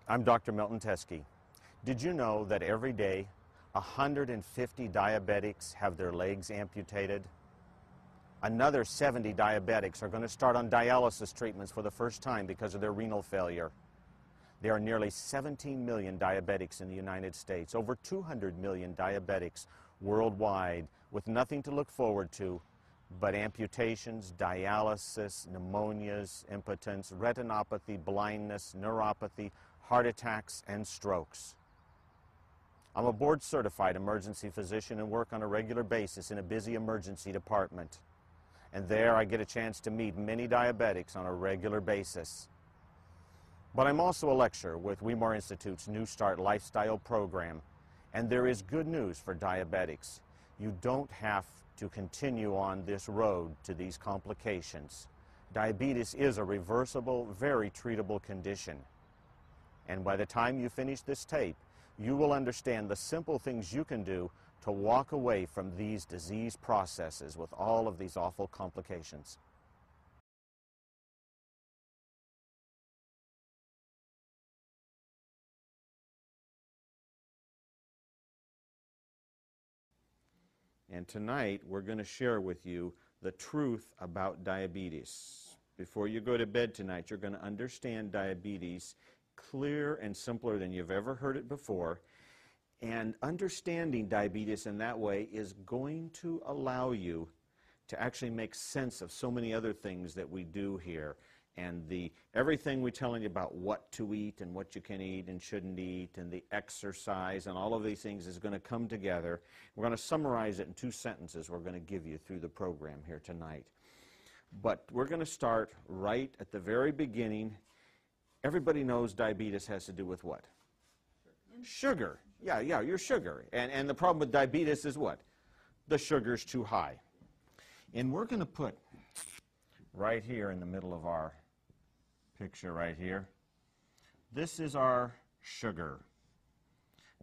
I'm Dr. Milton Teske. Did you know that every day 150 diabetics have their legs amputated? Another 70 diabetics are going to start on dialysis treatments for the first time because of their renal failure. There are nearly 17 million diabetics in the United States, over 200 million diabetics worldwide, with nothing to look forward to but amputations, dialysis, pneumonias, impotence, retinopathy, blindness, neuropathy, heart attacks, and strokes. I'm a board-certified emergency physician and work on a regular basis in a busy emergency department. And there I get a chance to meet many diabetics on a regular basis. But I'm also a lecturer with Weimar Institute's New Start Lifestyle program, and there is good news for diabetics. You don't have to continue on this road to these complications. Diabetes is a reversible, very treatable condition. And by the time you finish this tape, you will understand the simple things you can do to walk away from these disease processes with all of these awful complications. And tonight, we're going to share with you the truth about diabetes. Before you go to bed tonight, you're going to understand diabetes clear and simpler than you've ever heard it before. And understanding diabetes in that way is going to allow you to actually make sense of so many other things that we do here. And everything we're telling you about what to eat and what you can eat and shouldn't eat and the exercise and all of these things is going to come together. We're going to summarize it in 2 sentences we're going to give you through the program here tonight. But we're going to start right at the very beginning. Everybody knows diabetes has to do with what? Sugar. Yeah, your sugar. And the problem with diabetes is what? The sugar's too high. And we're going to put right here in the middle of our picture right here, this is our sugar.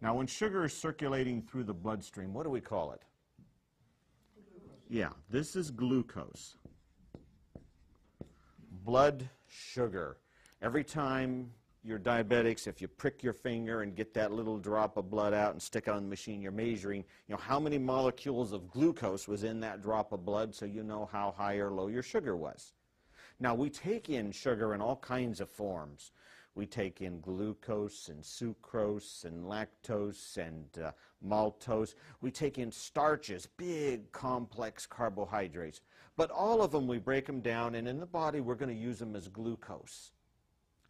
Now when sugar is circulating through the bloodstream, what do we call it? Yeah, this is glucose. Blood sugar. Every time you're diabetics, if you prick your finger and get that little drop of blood out and stick it on the machine, you're measuring, how many molecules of glucose was in that drop of blood, so you know how high or low your sugar was. Now, we take in sugar in all kinds of forms. We take in glucose and sucrose and lactose and maltose. We take in starches, big, complex carbohydrates. But all of them, we break them down, and in the body, we're going to use them as glucose.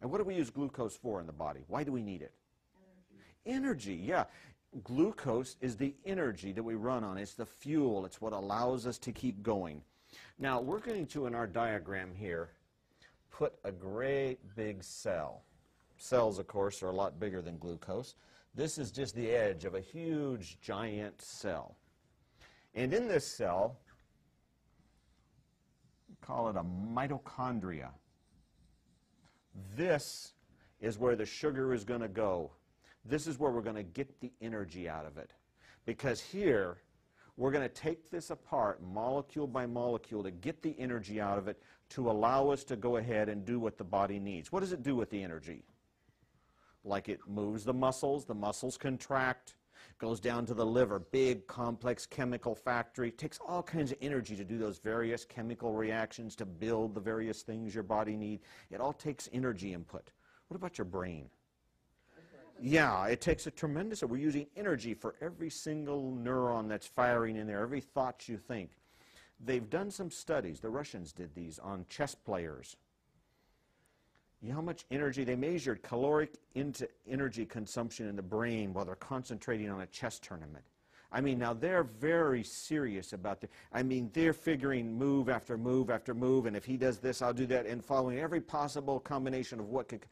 And what do we use glucose for in the body? Why do we need it? Energy, yeah. Glucose is the energy that we run on. It's the fuel. It's what allows us to keep going. Now, we're going to, in our diagram here, put a great big cell. Cells, of course, are a lot bigger than glucose. This is just the edge of a huge, giant cell. And in this cell, we call it a mitochondria. This is where the sugar is going to go. This is where we're going to get the energy out of it. Because here, we're going to take this apart molecule by molecule to get the energy out of it to allow us to go ahead and do what the body needs. What does it do with the energy? Like it moves the muscles contract, goes down to the liver, big complex chemical factory, takes all kinds of energy to do those various chemical reactions to build the various things your body needs. It all takes energy input. What about your brain? Yeah, it takes a tremendous, we're using energy for every single neuron that's firing in there, every thought you think. They've done some studies, the Russians did these, on chess players. You know how much energy, they measured caloric energy consumption in the brain while they're concentrating on a chess tournament. I mean, now they're very serious about they're figuring move after move after move, and if he does this, I'll do that, and following every possible combination of what could,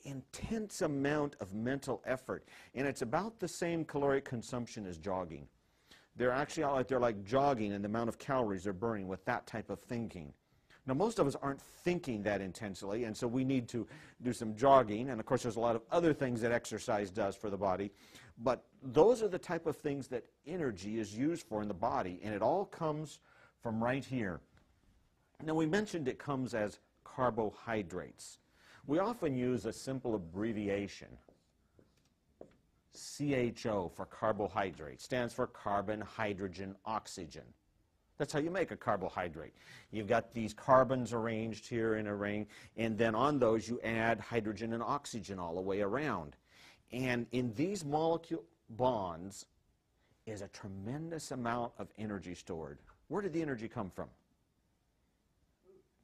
intense amount of mental effort. And it's about the same caloric consumption as jogging. They're actually they're like jogging and the amount of calories they're burning with that type of thinking. Now, most of us aren't thinking that intensely, and so we need to do some jogging. And, of course, there's a lot of other things that exercise does for the body. But those are the type of things that energy is used for in the body, and it all comes from right here. Now, we mentioned it comes as carbohydrates. We often use a simple abbreviation, CHO, for carbohydrate. Stands for carbon, hydrogen, oxygen. That's how you make a carbohydrate. You've got these carbons arranged here in a ring, and then on those you add hydrogen and oxygen all the way around. And in these molecule bonds is a tremendous amount of energy stored. Where did the energy come from?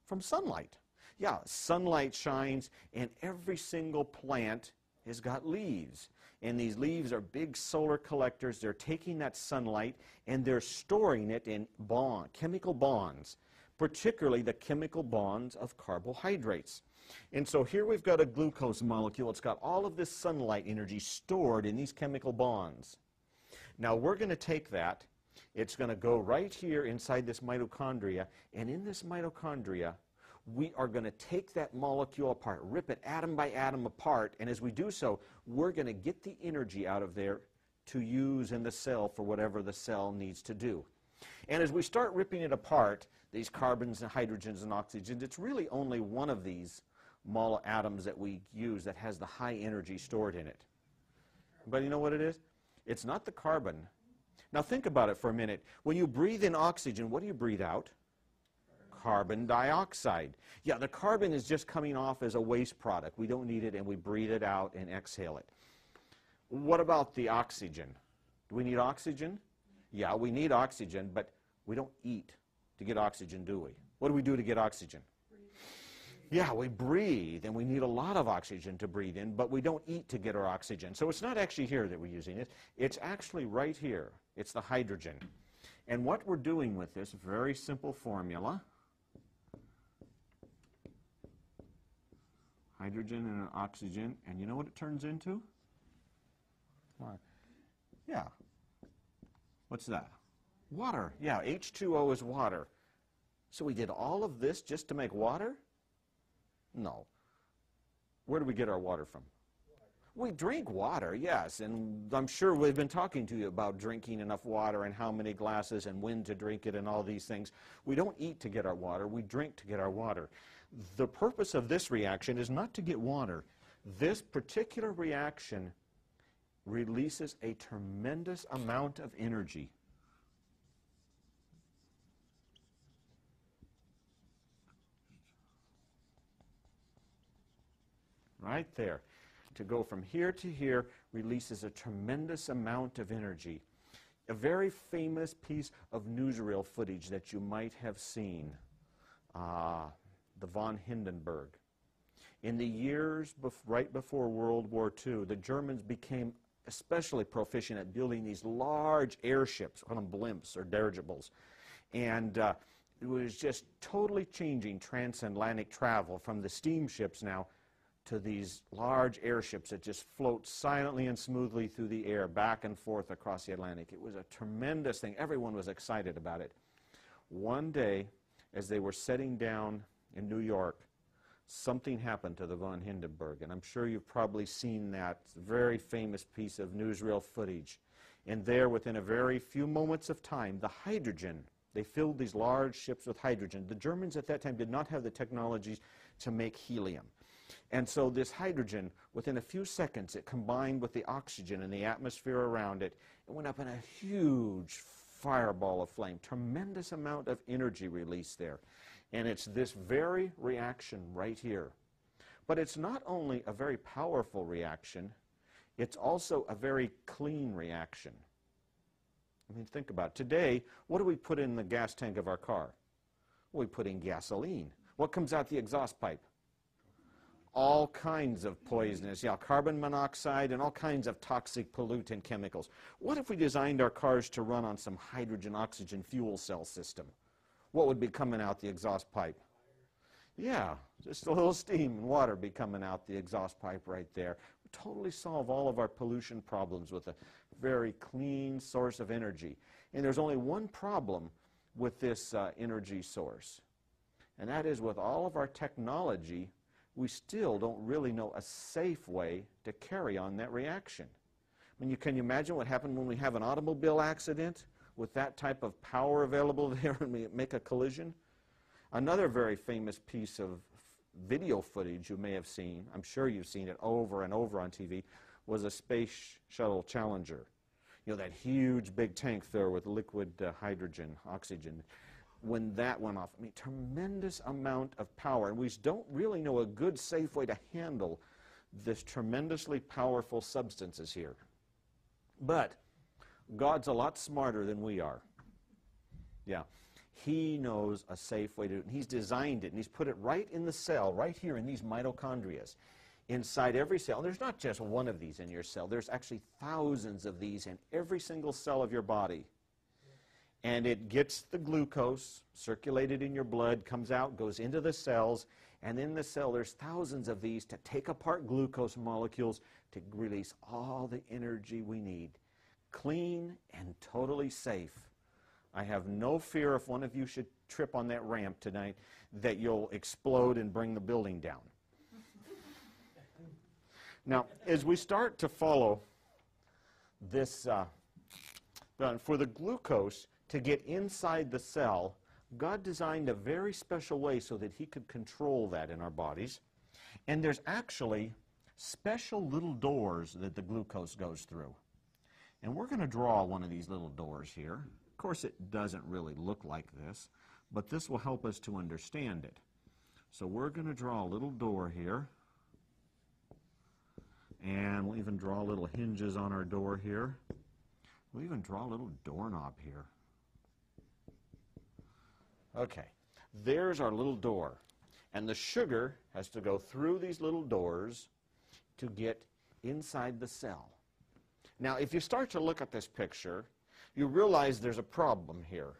From sunlight. Yeah, sunlight shines, and every single plant has got leaves. And these leaves are big solar collectors. They're taking that sunlight and they're storing it in chemical bonds, particularly the chemical bonds of carbohydrates. And so here we've got a glucose molecule. It's got all of this sunlight energy stored in these chemical bonds. Now we're going to take that. It's going to go right here inside this mitochondria, and in this mitochondria we are going to take that molecule apart, rip it atom by atom apart, and as we do so, we're going to get the energy out of there to use in the cell for whatever the cell needs to do. And as we start ripping it apart, these carbons and hydrogens and oxygens, it's really only one of these atoms that we use that has the high energy stored in it. But you know what it is? It's not the carbon. Now think about it for a minute. When you breathe in oxygen, what do you breathe out? Carbon dioxide. Yeah, the carbon is just coming off as a waste product. We don't need it, and we breathe it out and exhale it. What about the oxygen? Do we need oxygen? Yeah, we need oxygen, but we don't eat to get oxygen, do we? What do we do to get oxygen? Yeah, we breathe, and we need a lot of oxygen to breathe in, but we don't eat to get our oxygen. So it's not actually here that we're using it. It's actually right here. It's the hydrogen. And what we're doing with this very simple formula, hydrogen and an oxygen, and you know what it turns into? Yeah. What's that? Water. Yeah, H2O is water. So we did all of this just to make water? No. Where do we get our water from? We drink water, yes, and I'm sure we've been talking to you about drinking enough water and how many glasses and when to drink it and all these things. We don't eat to get our water, we drink to get our water. The purpose of this reaction is not to get water. This particular reaction releases a tremendous amount of energy. Right there. To go from here to here releases a tremendous amount of energy. A very famous piece of newsreel footage that you might have seen, the von Hindenburg. In the years right before World War II, the Germans became especially proficient at building these large airships, called them blimps or dirigibles. And it was just totally changing transatlantic travel from the steamships now to these large airships that just float silently and smoothly through the air, back and forth across the Atlantic. It was a tremendous thing. Everyone was excited about it. One day, as they were setting down in New York, something happened to the von Hindenburg, and I'm sure you've probably seen that very famous piece of newsreel footage. And there, within a very few moments of time, the hydrogen, they filled these large ships with hydrogen. The Germans at that time did not have the technologies to make helium. And so this hydrogen, within a few seconds, it combined with the oxygen in the atmosphere around it. It went up in a huge fireball of flame. Tremendous amount of energy released there. And it's this very reaction right here. But it's not only a very powerful reaction, it's also a very clean reaction. I mean, think about it. Today, what do we put in the gas tank of our car? We put in gasoline. What comes out the exhaust pipe? All kinds of poisonous, carbon monoxide and all kinds of toxic pollutant chemicals. What if we designed our cars to run on some hydrogen-oxygen fuel cell system? What would be coming out the exhaust pipe? Yeah, just a little steam and water be coming out the exhaust pipe right there. We'd totally solve all of our pollution problems with a very clean source of energy. And there's only one problem with this energy source, and that is with all of our technology, we still don't really know a safe way to carry on that reaction. I mean, can you imagine what happened when we have an automobile accident with that type of power available there and we make a collision? Another very famous piece of video footage you may have seen, I'm sure you've seen it over and over on TV, was a Space Shuttle Challenger. You know, that huge big tank there with liquid hydrogen, oxygen. When that went off, I mean, tremendous amount of power. And we don't really know a good, safe way to handle this tremendously powerful substances here. But God's a lot smarter than we are. Yeah. He knows a safe way to do it. And He's designed it, and He's put it right in the cell, right here in these mitochondria. Inside every cell. There's not just one of these in your cell. There's actually thousands of these in every single cell of your body. And it gets the glucose circulated in your blood, comes out, goes into the cells, and in the cell there's thousands of these to take apart glucose molecules to release all the energy we need. Clean and totally safe. I have no fear if one of you should trip on that ramp tonight that you'll explode and bring the building down. Now, as we start to follow this, for the glucose to get inside the cell, God designed a very special way so that He could control that in our bodies. And there's actually special little doors that the glucose goes through. And we're going to draw one of these little doors here. Of course, it doesn't really look like this, but this will help us to understand it. So we're going to draw a little door here. And we'll even draw little hinges on our door here. We'll even draw a little doorknob here. Okay, there's our little door. And the sugar has to go through these little doors to get inside the cell. Now, if you start to look at this picture, you realize there's a problem here.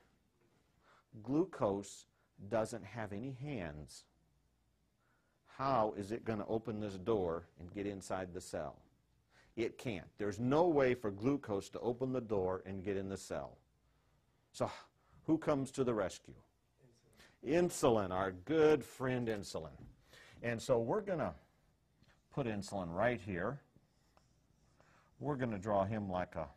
Glucose doesn't have any hands. How is it going to open this door and get inside the cell? It can't. There's no way for glucose to open the door and get in the cell. So who comes to the rescue? Insulin, our good friend insulin. And so we're going to put insulin right here. We're going to draw him like a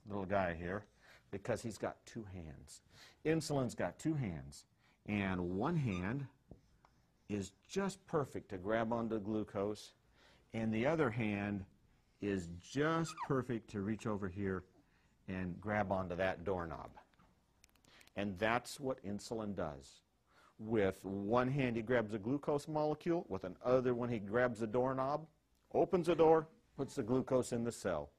little guy here because he's got two hands. Insulin's got two hands, and one hand is just perfect to grab onto glucose, and the other hand is just perfect to reach over here and grab onto that doorknob. And that's what insulin does. With one hand he grabs a glucose molecule, with another one he grabs the doorknob, opens the door, puts the glucose in the cell.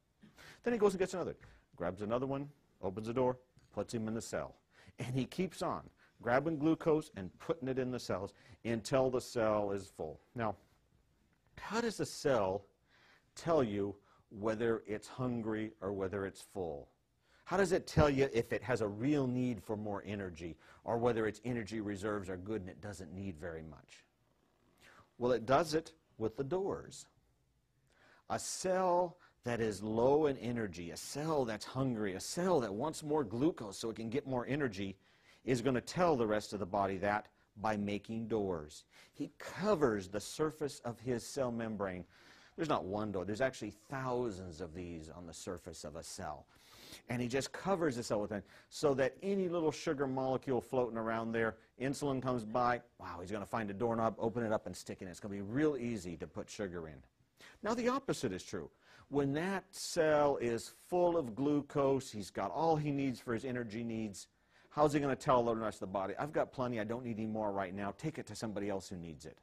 Then he goes and gets another, grabs another one, opens the door, puts him in the cell. And he keeps on grabbing glucose and putting it in the cells until the cell is full. Now, how does the cell tell you whether it's hungry or whether it's full? How does it tell you if it has a real need for more energy or whether its energy reserves are good and it doesn't need very much? Well, it does it with the doors. A cell that is low in energy, a cell that's hungry, a cell that wants more glucose so it can get more energy, is going to tell the rest of the body that by making doors. He covers the surface of his cell membrane. There's not one door. There's actually thousands of these on the surface of a cell. And he just covers the cell with it so that any little sugar molecule floating around there, insulin comes by, wow, he's going to find a doorknob, open it up, and stick it in. It's going to be real easy to put sugar in. Now, the opposite is true. When that cell is full of glucose, he's got all he needs for his energy needs, how's he going to tell the rest of the body, I've got plenty, I don't need any more right now, take it to somebody else who needs it?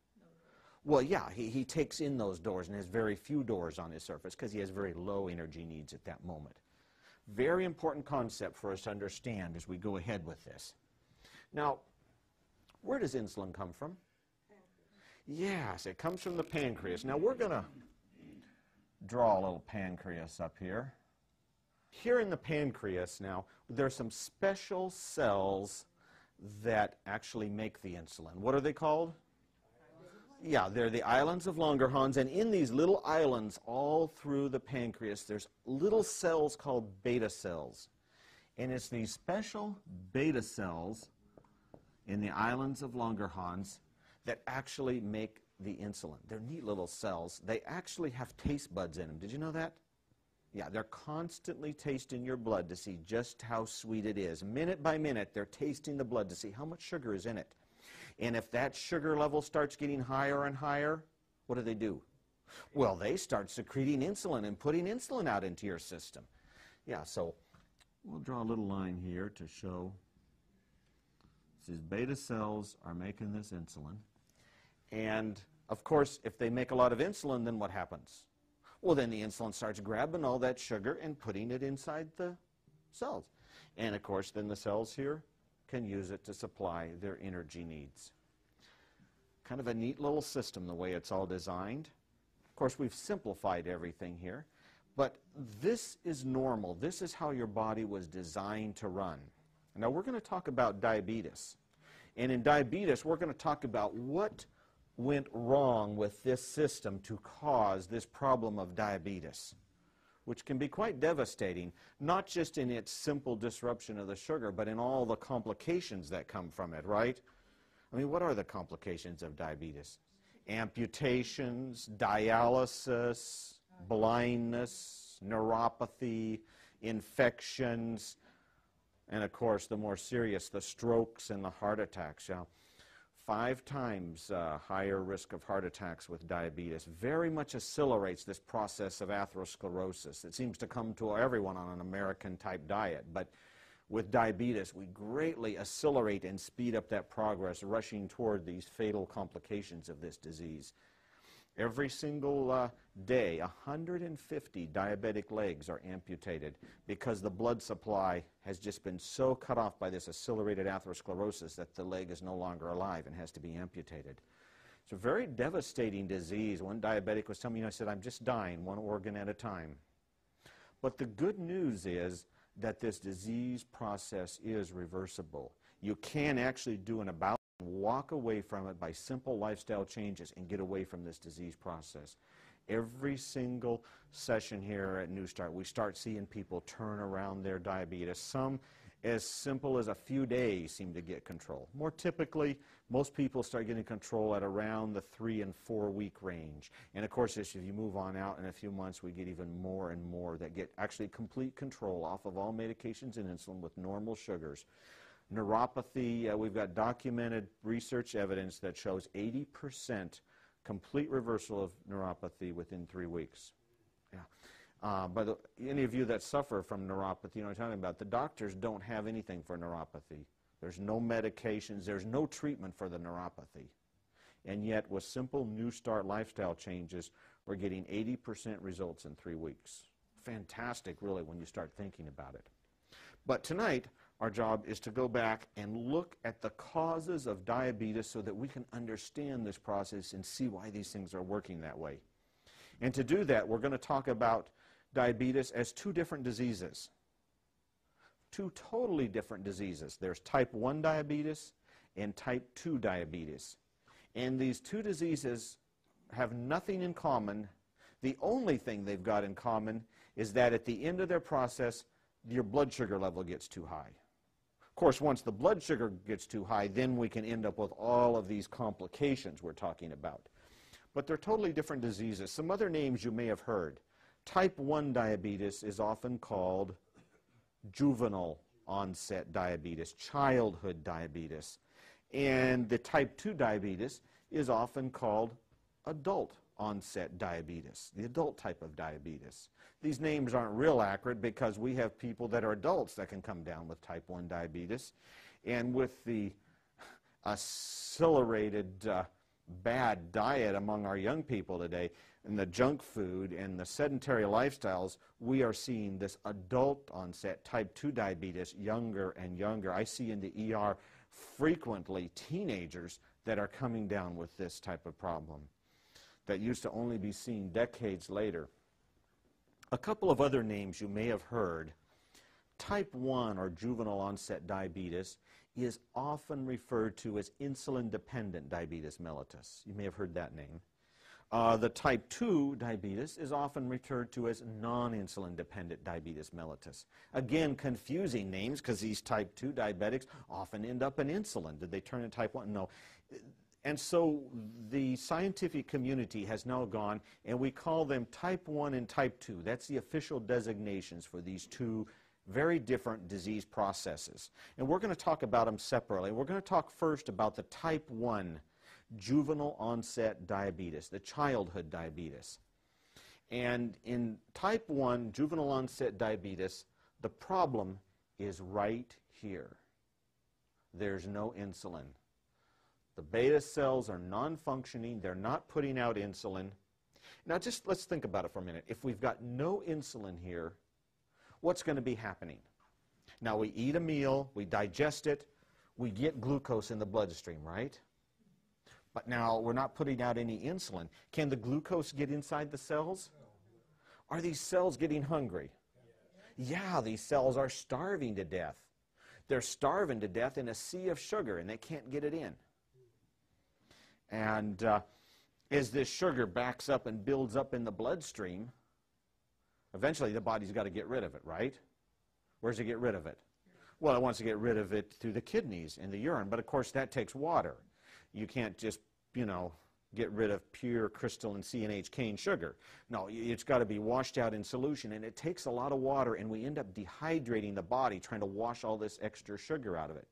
Well, yeah, he takes in those doors and has very few doors on his surface because he has very low energy needs at that moment. Very important concept for us to understand as we go ahead with this. Now, where does insulin come from? Yes, it comes from the pancreas. Now, we're going to draw a little pancreas up here. Here in the pancreas now, there are some special cells that actually make the insulin. What are they called? Yeah, they're the islands of Langerhans, and in these little islands all through the pancreas, there's little cells called beta cells. And it's these special beta cells in the islands of Langerhans that actually make the insulin. They're neat little cells. They actually have taste buds in them. Did you know that? Yeah, they're constantly tasting your blood to see just how sweet it is. Minute by minute, they're tasting the blood to see how much sugar is in it. And if that sugar level starts getting higher and higher, what do? Well, they start secreting insulin and putting insulin out into your system. Yeah, so we'll draw a little line here to show these beta cells are making this insulin. And, of course, if they make a lot of insulin, then what happens? Well, then the insulin starts grabbing all that sugar and putting it inside the cells. And, of course, then the cells here can use it to supply their energy needs. Kind of a neat little system the way it's all designed. Of course, we've simplified everything here, but this is normal. This is how your body was designed to run. Now, we're going to talk about diabetes. And in diabetes, we're going to talk about what went wrong with this system to cause this problem of diabetes, which can be quite devastating, not just in its simple disruption of the sugar, but in all the complications that come from it, right? I mean, what are the complications of diabetes? Amputations, dialysis, blindness, neuropathy, infections, and of course, the more serious, the strokes and the heart attacks. You know, 5 times higher risk of heart attacks with diabetes. Very much accelerates this process of atherosclerosis. It seems to come to everyone on an American-type diet, but with diabetes, we greatly accelerate and speed up that progress, rushing toward these fatal complications of this disease. Every single day, 150 diabetic legs are amputated because the blood supply has just been so cut off by this accelerated atherosclerosis that the leg is no longer alive and has to be amputated. It's a very devastating disease. One diabetic was telling me, I said, I'm just dying, one organ at a time. But the good news is that this disease process is reversible. You can actually do an about walk away from it by simple lifestyle changes and get away from this disease process. Every single session here at New Start, we start seeing people turn around their diabetes. Some as simple as a few days seem to get control. More typically, most people start getting control at around the 3 and 4 week range. And of course, if you move on out in a few months, we get even more and more that get actually complete control off of all medications and insulin with normal sugars. Neuropathy, we've got documented research evidence that shows 80% complete reversal of neuropathy within 3 weeks. Yeah. But any of you that suffer from neuropathy, you know what I'm talking about, the doctors don't have anything for neuropathy. There's no medications, there's no treatment for the neuropathy. And yet, with simple New Start lifestyle changes, we're getting 80% results in 3 weeks. Fantastic, really, when you start thinking about it. But tonight, our job is to go back and look at the causes of diabetes so that we can understand this process and see why these things are working that way. And to do that, we're going to talk about diabetes as 2 different diseases. 2 totally different diseases. There's type 1 diabetes and type 2 diabetes. And these 2 diseases have nothing in common. The only thing they've got in common is that at the end of their process, your blood sugar level gets too high. Of course, once the blood sugar gets too high, then we can end up with all of these complications we're talking about. But they're totally different diseases. Some other names you may have heard. Type 1 diabetes is often called juvenile onset diabetes, childhood diabetes. And the type 2 diabetes is often called adult onset diabetes, the adult type of diabetes. These names aren't real accurate because we have people that are adults that can come down with type 1 diabetes. And with the accelerated bad diet among our young people today, and the junk food and the sedentary lifestyles, we are seeing this adult onset type 2 diabetes younger and younger. I see in the ER frequently teenagers that are coming down with this type of problem that used to only be seen decades later. A couple of other names you may have heard. Type 1 or juvenile onset diabetes is often referred to as insulin-dependent diabetes mellitus. You may have heard that name. The type 2 diabetes is often referred to as non-insulin dependent diabetes mellitus. Again, confusing names because these type 2 diabetics often end up on insulin. Did they turn into type 1? No. And so the scientific community has now gone, and we call them type 1 and type 2. That's the official designations for these 2 Very different disease processes. And we're going to talk about them separately. We're going to talk first about the type 1 juvenile onset diabetes, the childhood diabetes. And in type 1 juvenile onset diabetes, the problem is right here. There's no insulin. The beta cells are non-functioning. They're not putting out insulin. Now just let's think about it for a minute. If we've got no insulin here, what's going to be happening? Now we eat a meal, we digest it, we get glucose in the bloodstream, right? But now we're not putting out any insulin. Can the glucose get inside the cells? Are these cells getting hungry? Yeah, these cells are starving to death. They're starving to death in a sea of sugar, and they can't get it in. And as this sugar backs up and builds up in the bloodstream, eventually the body's got to get rid of it, right? Where does it get rid of it? Well, it wants to get rid of it through the kidneys and the urine, but of course that takes water. You can't just, get rid of pure crystalline CNH cane sugar. No, it's got to be washed out in solution, and it takes a lot of water, and we end up dehydrating the body, trying to wash all this extra sugar out of it.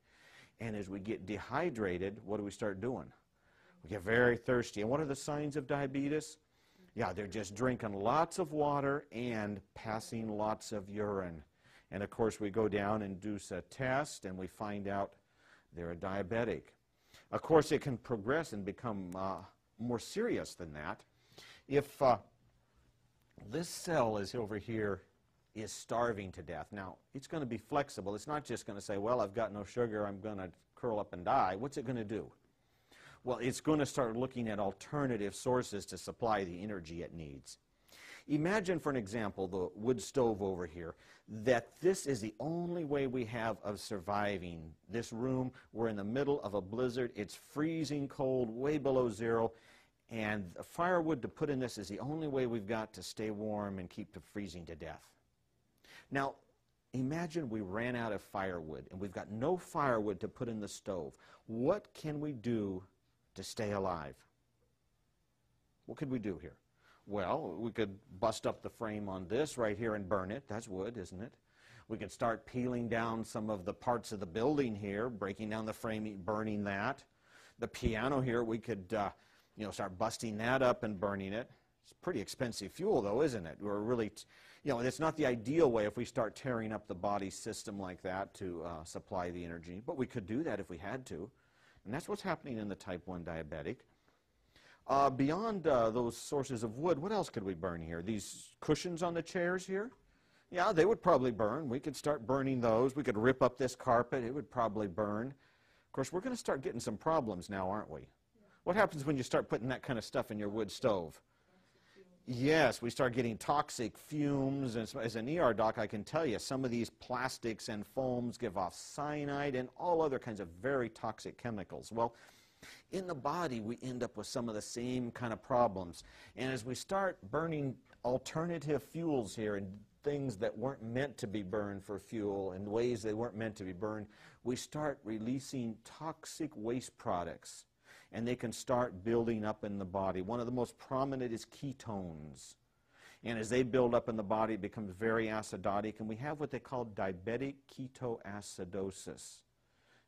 And as we get dehydrated, what do we start doing? We get very thirsty. And what are the signs of diabetes? Yeah, they're just drinking lots of water and passing lots of urine. And of course, we go down and do a test, and we find out they're a diabetic. Of course, it can progress and become more serious than that. If this cell is over here is starving to death, now it's going to be flexible. It's not just going to say, well, I've got no sugar, I'm going to curl up and die. What's it going to do? Well, it's going to start looking at alternative sources to supply the energy it needs. Imagine, for an example, the wood stove over here, that this is the only way we have of surviving this room. We're in the middle of a blizzard. It's freezing cold, way below zero, and the firewood to put in this is the only way we've got to stay warm and keep from freezing to death. Now, imagine we ran out of firewood, and we've got no firewood to put in the stove. What can we do to stay alive? What could we do here? Well, we could bust up the frame on this right here and burn it. That's wood, isn't it? We could start peeling down some of the parts of the building here, breaking down the frame, burning that. The piano here, we could start busting that up and burning it. It's pretty expensive fuel, though, isn't it? We're really, it's not the ideal way if we start tearing up the body system like that to supply the energy. But we could do that if we had to. And that's what's happening in the type 1 diabetic. Beyond those sources of wood, what else could we burn here? These cushions on the chairs here? Yeah, they would probably burn. We could start burning those. We could rip up this carpet. It would probably burn. Of course, we're going to start getting some problems now, aren't we? What happens when you start putting that kind of stuff in your wood stove? Yes, we start getting toxic fumes. As an ER doc, I can tell you some of these plastics and foams give off cyanide and all other kinds of very toxic chemicals. Well, in the body, we end up with some of the same kind of problems. And as we start burning alternative fuels here and things that weren't meant to be burned for fuel in ways they weren't meant to be burned, we start releasing toxic waste products. And they can start building up in the body. One of the most prominent is ketones. And as they build up in the body, it becomes very acidotic. And we have what they call diabetic ketoacidosis.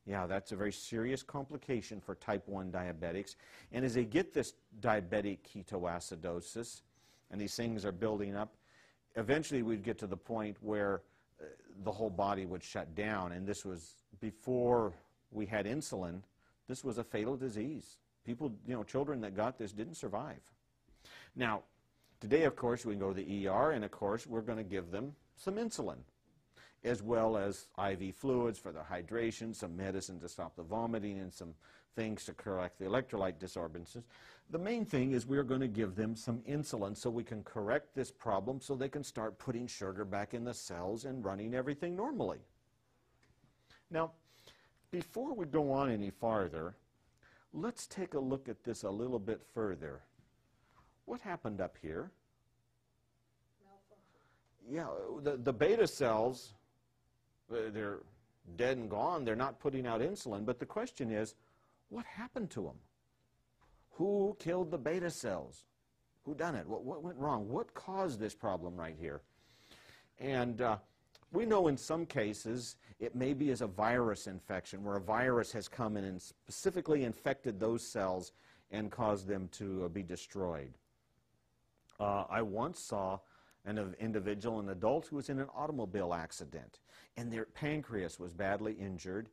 Yeah, that's a very serious complication for type 1 diabetics. And as they get this diabetic ketoacidosis, and these things are building up, eventually we'd get to the point where the whole body would shut down. And this was before we had insulin. This was a fatal disease. People, children that got this didn't survive. Now, today, of course, we can go to the ER, and of course, we're going to give them some insulin, as well as IV fluids for their hydration, some medicine to stop the vomiting, and some things to correct the electrolyte disturbances. The main thing is we're going to give them some insulin so we can correct this problem so they can start putting sugar back in the cells and running everything normally. Now, before we go on any farther, let's take a look at this a little bit further. What happened up here? Malfunction. Yeah, the beta cells, they're dead and gone. They're not putting out insulin. But the question is, what happened to them? Who killed the beta cells? Who done it? What went wrong? What caused this problem right here? And We know in some cases it maybe is a virus infection where a virus has come in and specifically infected those cells and caused them to be destroyed. I once saw an individual, an adult, who was in an automobile accident, and their pancreas was badly injured,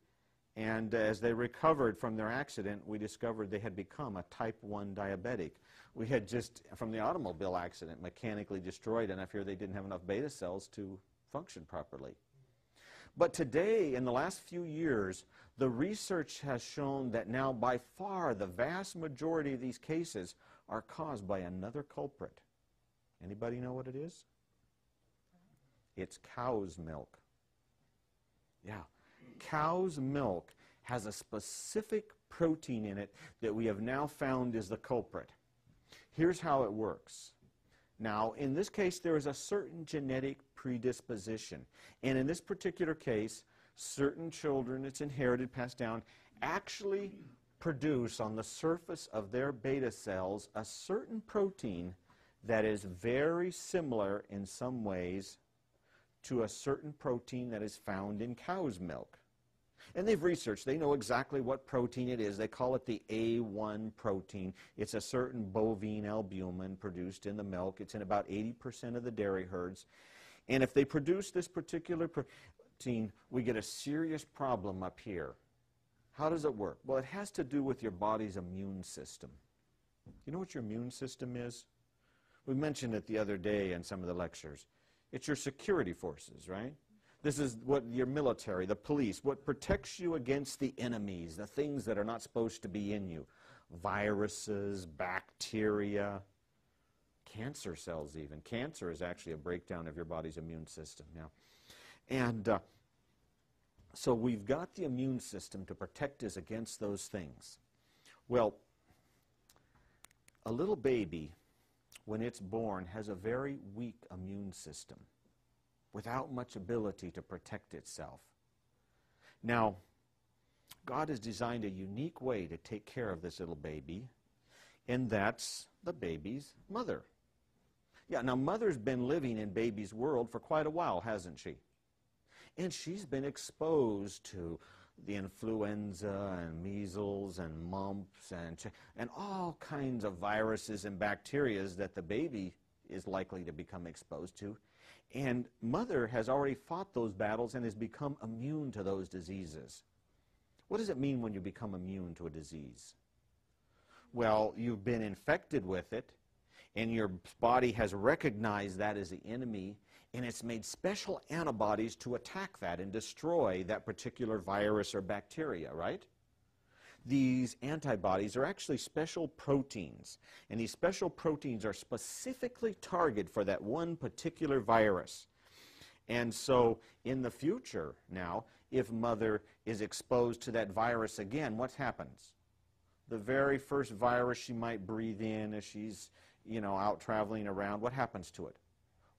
and as they recovered from their accident, we discovered they had become a type 1 diabetic. We had just, from the automobile accident, mechanically destroyed enough here they didn't have enough beta cells to function properly. But today, in the last few years, the research has shown that now by far the vast majority of these cases are caused by another culprit. Anybody know what it is? It's cow's milk. Yeah, cow's milk has a specific protein in it that we have now found is the culprit. Here's how it works. Now, in this case, there is a certain genetic predisposition. And in this particular case, certain children, it's inherited, passed down, actually produce on the surface of their beta cells a certain protein that is very similar in some ways to a certain protein that is found in cow's milk. And they've researched, they know exactly what protein it is. They call it the A1 protein. It's a certain bovine albumin produced in the milk. It's in about 80% of the dairy herds. And if they produce this particular protein, we get a serious problem up here. How does it work? Well, it has to do with your body's immune system. You know what your immune system is? We mentioned it the other day in some of the lectures. It's your security forces, right? This is what your military, the police, what protects you against the enemies, the things that are not supposed to be in you. Viruses, bacteria, cancer cells even. Cancer is actually a breakdown of your body's immune system now. And so we've got the immune system to protect us against those things. Well, a little baby, when it's born, has a very weak immune system without much ability to protect itself. Now, God has designed a unique way to take care of this little baby, and that's the baby's mother. Yeah, now mother's been living in baby's world for quite a while, hasn't she? And she's been exposed to the influenza and measles and mumps and all kinds of viruses and bacteria that the baby is likely to become exposed to. And mother has already fought those battles and has become immune to those diseases. What does it mean when you become immune to a disease? Well, you've been infected with it, and your body has recognized that as the enemy, and it's made special antibodies to attack that and destroy that particular virus or bacteria, right? These antibodies are actually special proteins, and these special proteins are specifically targeted for that one particular virus. And so in the future now, if mother is exposed to that virus again, what happens? The very first virus she might breathe in as she's, out traveling around, what happens to it?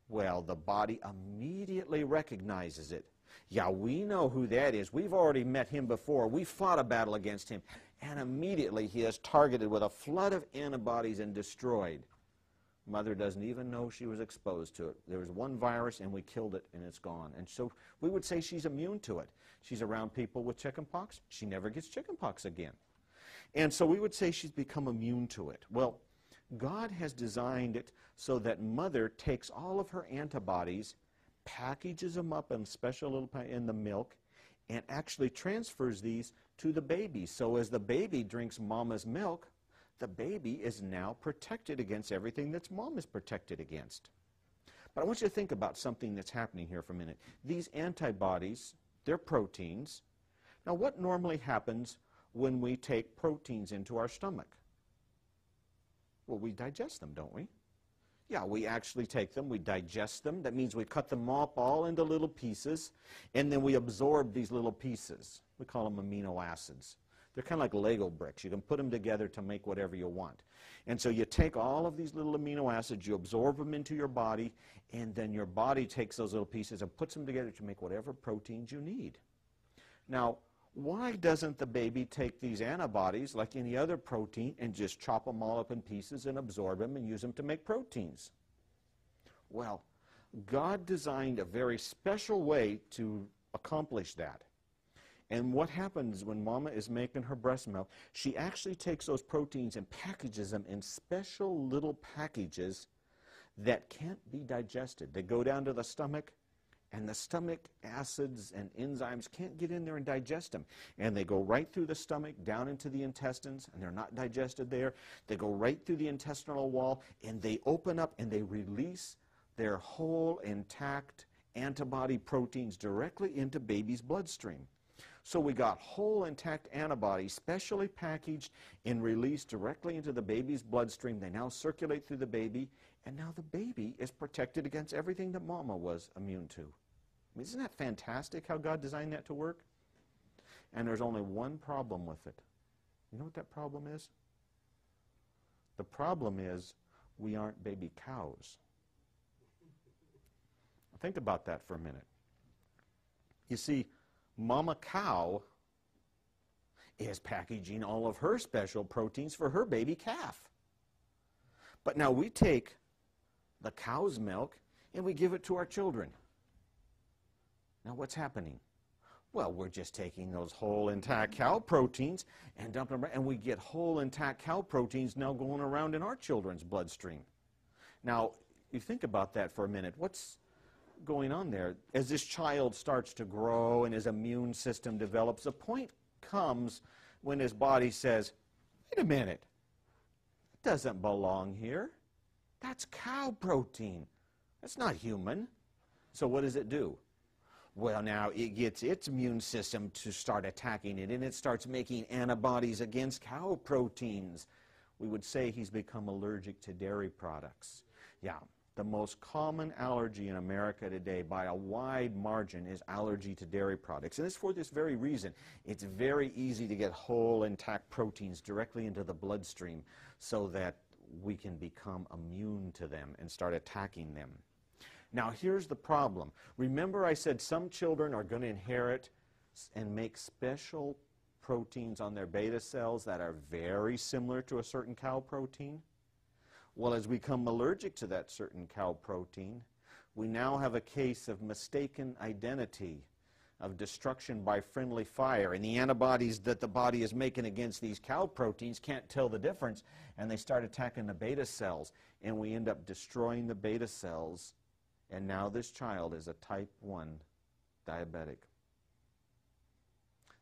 Well, the body immediately recognizes it. Yeah, we know who that is. We've already met him before. We fought a battle against him. And immediately he is targeted with a flood of antibodies and destroyed. Mother doesn't even know she was exposed to it. There was one virus and we killed it and it's gone. And so we would say she's immune to it. She's around people with chickenpox. She never gets chickenpox again. And so we would say she's become immune to it. Well, God has designed it so that mother takes all of her antibodies, packages them up in special little in the milk, and actually transfers these to the baby. So as the baby drinks mama's milk, the baby is now protected against everything that mom is protected against. But I want you to think about something that's happening here for a minute. These antibodies, they're proteins. Now what normally happens when we take proteins into our stomach? Well, we digest them, don't we? Yeah, we actually take them, we digest them. That means we cut them up all into little pieces, and then we absorb these little pieces. We call them amino acids. They're kind of like Lego bricks. You can put them together to make whatever you want. And so you take all of these little amino acids, you absorb them into your body, and then your body takes those little pieces and puts them together to make whatever proteins you need. Now, why doesn't the baby take these antibodies like any other protein and just chop them all up in pieces and absorb them and use them to make proteins? Well, God designed a very special way to accomplish that. And what happens when mama is making her breast milk, she actually takes those proteins and packages them in special little packages that can't be digested. They go down to the stomach, and the stomach acids and enzymes can't get in there and digest them. And they go right through the stomach, down into the intestines, and they're not digested there. They go right through the intestinal wall, and they open up and they release their whole intact antibody proteins directly into baby's bloodstream. So we got whole intact antibodies specially packaged and released directly into the baby's bloodstream. They now circulate through the baby, and now the baby is protected against everything that mama was immune to. I mean, isn't that fantastic how God designed that to work? And there's only one problem with it. You know what that problem is? The problem is we aren't baby cows. Think about that for a minute. You see, Mama cow is packaging all of her special proteins for her baby calf. But now we take the cow's milk and we give it to our children. Now what's happening? Well, we're just taking those whole intact cow proteins and dumping them, and we get whole intact cow proteins now going around in our children's bloodstream. Now, you think about that for a minute. What's going on there? As this child starts to grow and his immune system develops, a point comes when his body says, wait a minute, it doesn't belong here. That's cow protein. That's not human. So what does it do? Well, now it gets its immune system to start attacking it, and it starts making antibodies against cow proteins. We would say he's become allergic to dairy products. Yeah. The most common allergy in America today, by a wide margin, is allergy to dairy products. And it's for this very reason. It's very easy to get whole, intact proteins directly into the bloodstream so that we can become immune to them and start attacking them. Now, here's the problem. Remember I said some children are going to inherit and make special proteins on their beta cells that are very similar to a certain cow protein? Well, as we become allergic to that certain cow protein, we now have a case of mistaken identity, of destruction by friendly fire. And the antibodies that the body is making against these cow proteins can't tell the difference, and they start attacking the beta cells, and we end up destroying the beta cells, and now this child is a type 1 diabetic.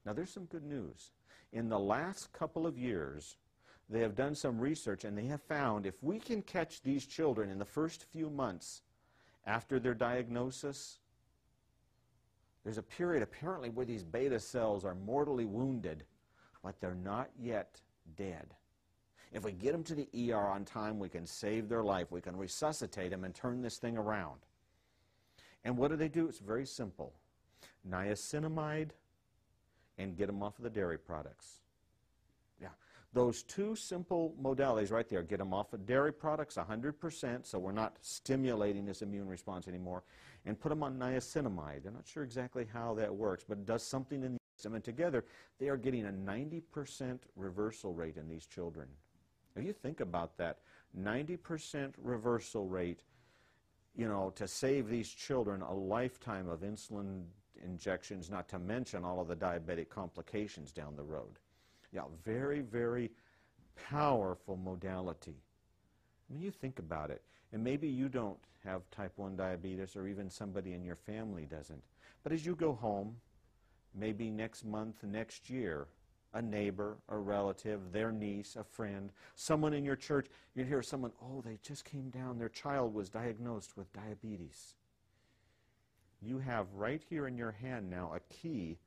Now, there's some good news. In the last couple of years, they have done some research, and they have found if we can catch these children in the first few months after their diagnosis, there's a period apparently where these beta cells are mortally wounded, but they're not yet dead. If we get them to the ER on time, we can save their life. We can resuscitate them and turn this thing around. And what do? It's very simple. Niacinamide and get them off of the dairy products. Yeah. Those two simple modalities right there, get them off of dairy products 100%, so we're not stimulating this immune response anymore, and put them on niacinamide. I'm not sure exactly how that works, but it does something in the system, and together they are getting a 90% reversal rate in these children. If you think about that, 90% reversal rate, you know, to save these children a lifetime of insulin injections, not to mention all of the diabetic complications down the road. Yeah, very, very powerful modality. I mean, you think about it, and maybe you don't have type 1 diabetes, or even somebody in your family doesn't. But as you go home, maybe next month, next year, a neighbor, a relative, their niece, a friend, someone in your church, you'd hear someone, oh, they just came down, their child was diagnosed with diabetes. You have right here in your hand now a key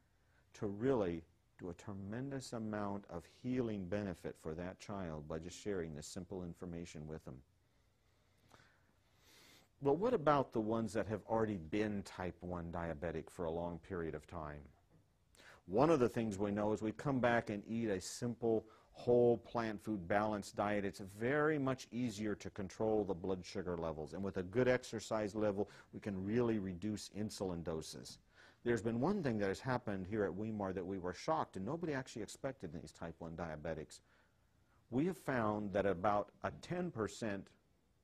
to really do a tremendous amount of healing benefit for that child by just sharing this simple information with them. Well, what about the ones that have already been type 1 diabetic for a long period of time? One of the things we know is we come back and eat a simple whole plant food balanced diet. It's very much easier to control the blood sugar levels, and with a good exercise level we can really reduce insulin doses. There's been one thing that has happened here at Weimar that we were shocked and nobody actually expected in these type 1 diabetics. We have found that about a 10%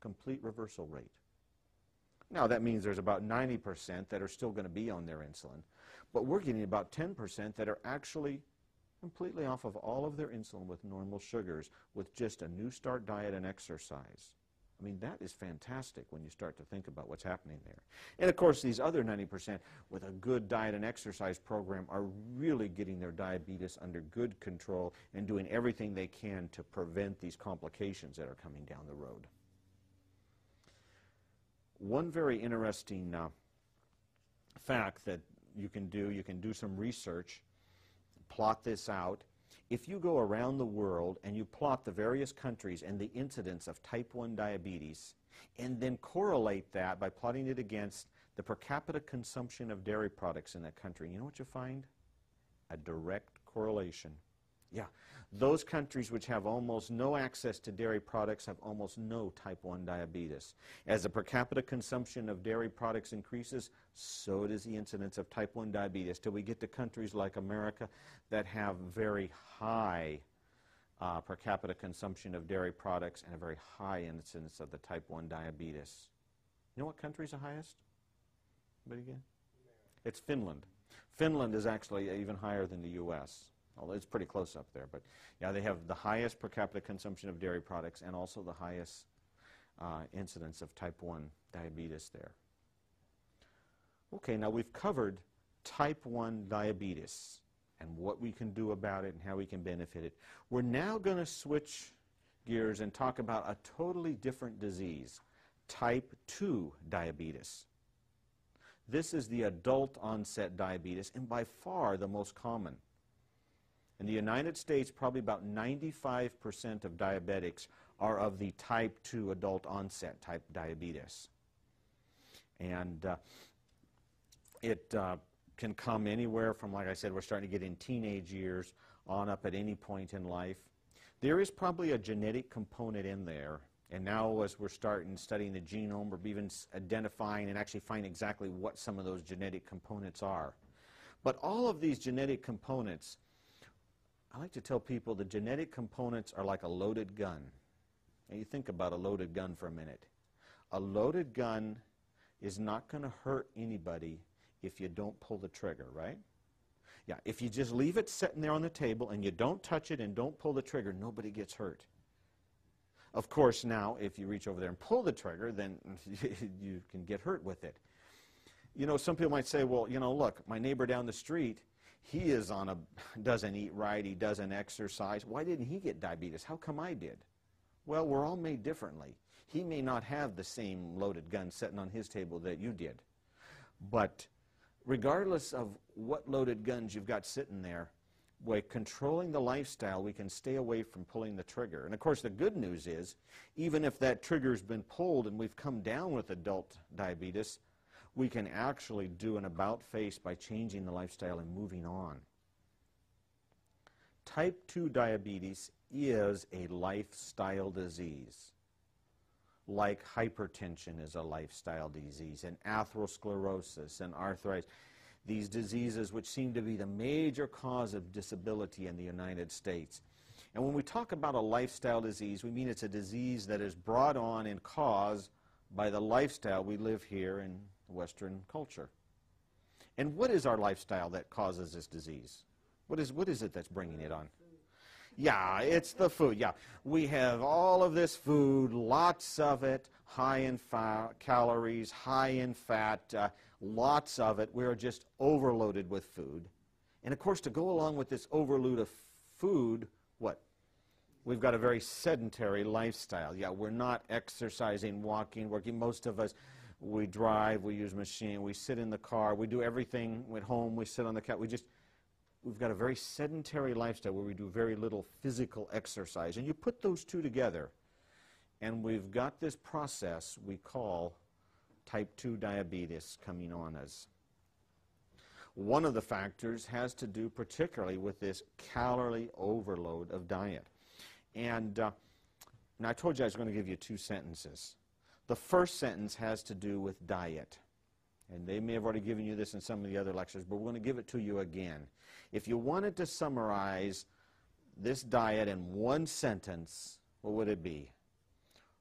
complete reversal rate. Now that means there's about 90% that are still going to be on their insulin, but we're getting about 10% that are actually completely off of all of their insulin with normal sugars with just a new start diet and exercise. I mean, that is fantastic when you start to think about what's happening there. And of course, these other 90% with a good diet and exercise program are really getting their diabetes under good control and doing everything they can to prevent these complications that are coming down the road. One very interesting fact that you can do some research, plot this out. If you go around the world and you plot the various countries and the incidence of type 1 diabetes, and then correlate that by plotting it against the per capita consumption of dairy products in that country, you know what you find? A direct correlation. Yeah, those countries which have almost no access to dairy products have almost no type 1 diabetes. As the per capita consumption of dairy products increases, so does the incidence of type 1 diabetes, till we get to countries like America that have very high per capita consumption of dairy products and a very high incidence of the type 1 diabetes. You know what country is the highest? Anybody again? It's Finland. Finland is actually even higher than the U.S. Although it's pretty close up there, but yeah, they have the highest per capita consumption of dairy products and also the highest incidence of type 1 diabetes there. Okay, now we've covered type 1 diabetes and what we can do about it and how we can benefit it. We're now going to switch gears and talk about a totally different disease, type 2 diabetes. This is the adult onset diabetes and by far the most common. In the United States, probably about 95% of diabetics are of the type 2 adult onset type diabetes. And it can come anywhere from, like I said, we're starting to get in teenage years on up at any point in life. There is probably a genetic component in there. And now as we're studying the genome, we're even identifying and actually finding exactly what some of those genetic components are. But all of these genetic components, I like to tell people the genetic components are like a loaded gun. Now you think about a loaded gun for a minute. A loaded gun is not going to hurt anybody if you don't pull the trigger, right? Yeah, if you just leave it sitting there on the table and you don't touch it and don't pull the trigger, nobody gets hurt. Of course, now, if you reach over there and pull the trigger, then you can get hurt with it. You know, some people might say, well, you know, look, my neighbor down the street, he doesn't eat right, he doesn't exercise. Why didn't he get diabetes? How come I did? Well, we're all made differently. He may not have the same loaded gun sitting on his table that you did. But regardless of what loaded guns you've got sitting there, by controlling the lifestyle, we can stay away from pulling the trigger. And of course, the good news is, even if that trigger's been pulled and we've come down with adult diabetes, we can actually do an about-face by changing the lifestyle and moving on. Type 2 diabetes is a lifestyle disease, like hypertension is a lifestyle disease, and atherosclerosis and arthritis. These diseases which seem to be the major cause of disability in the United States. And when we talk about a lifestyle disease, we mean it's a disease that is brought on and caused by the lifestyle we live here in Western culture. And what is our lifestyle that causes this disease? What is it that's bringing it on? Yeah, it's the food. Yeah, we have all of this food, lots of it, high in calories, high in fat, lots of it. We're just overloaded with food. And of course, to go along with this overload of food, what? We've got a very sedentary lifestyle. Yeah, we're not exercising, walking, working. Most of us, we drive, we use machine, we sit in the car, we do everything at home, we sit on the couch. We've got a very sedentary lifestyle where we do very little physical exercise. And you put those two together, and we've got this process we call type 2 diabetes coming on us. One of the factors has to do particularly with this calorie overload of diet. And I told you I was going to give you two sentences. The first sentence has to do with diet. And they may have already given you this in some of the other lectures, but we're going to give it to you again. If you wanted to summarize this diet in one sentence, what would it be?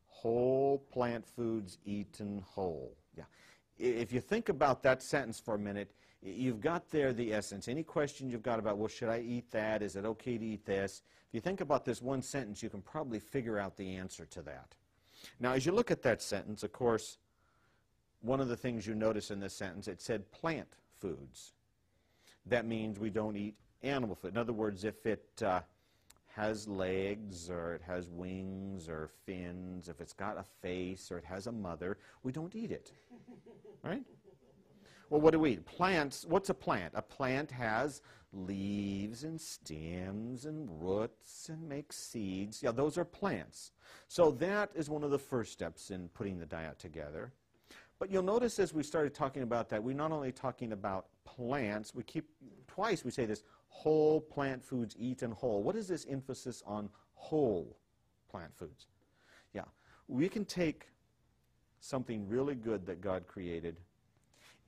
Whole plant foods eaten whole. Yeah. If you think about that sentence for a minute, you've got there the essence. Any questions you've got about, well, should I eat that? Is it okay to eat this? If you think about this one sentence, you can probably figure out the answer to that. Now, as you look at that sentence, of course, one of the things you notice in this sentence, it said plant foods. That means we don't eat animal food. In other words, if it has legs or it has wings or fins, if it's got a face or it has a mother, we don't eat it. Right? Well, what do we eat? Plants. What's a plant? A plant has leaves and stems and roots and makes seeds. Yeah, those are plants. So that is one of the first steps in putting the diet together. But you'll notice as we started talking about that, we're not only talking about plants, twice we say this, whole plant foods eaten whole. What is this emphasis on whole plant foods? Yeah, we can take something really good that God created,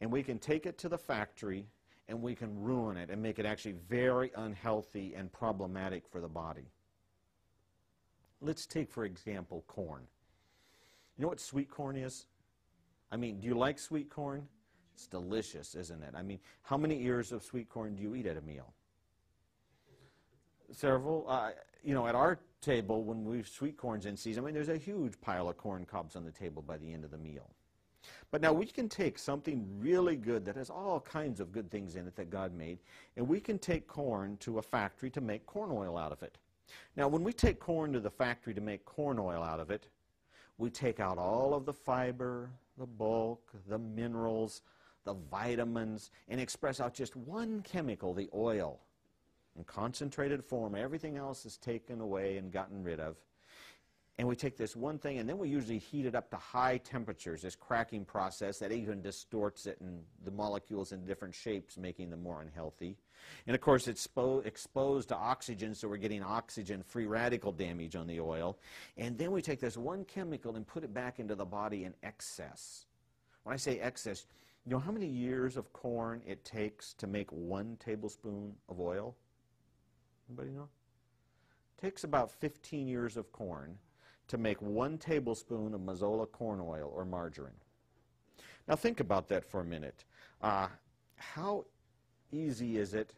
and we can take it to the factory, and we can ruin it and make it actually very unhealthy and problematic for the body. Let's take, for example, corn. You know what sweet corn is? I mean, do you like sweet corn? It's delicious, isn't it? I mean, how many ears of sweet corn do you eat at a meal? Several. You know, at our table, when we've sweet corn's in season, I mean, there's a huge pile of corn cobs on the table by the end of the meal. But now we can take something really good that has all kinds of good things in it that God made, and we can take corn to a factory to make corn oil out of it. Now, when we take corn to the factory to make corn oil out of it, we take out all of the fiber, the bulk, the minerals, the vitamins, and express out just one chemical, the oil. In concentrated form, everything else is taken away and gotten rid of. And we take this one thing, and then we usually heat it up to high temperatures, this cracking process that even distorts it and the molecules in different shapes, making them more unhealthy. And of course, it's exposed to oxygen, so we're getting oxygen-free radical damage on the oil. And then we take this one chemical and put it back into the body in excess. When I say excess, you know how many years of corn it takes to make 1 tablespoon of oil? Anybody know? It takes about 15 years of corn to make 1 tablespoon of Mazola corn oil or margarine. Now think about that for a minute. How easy is it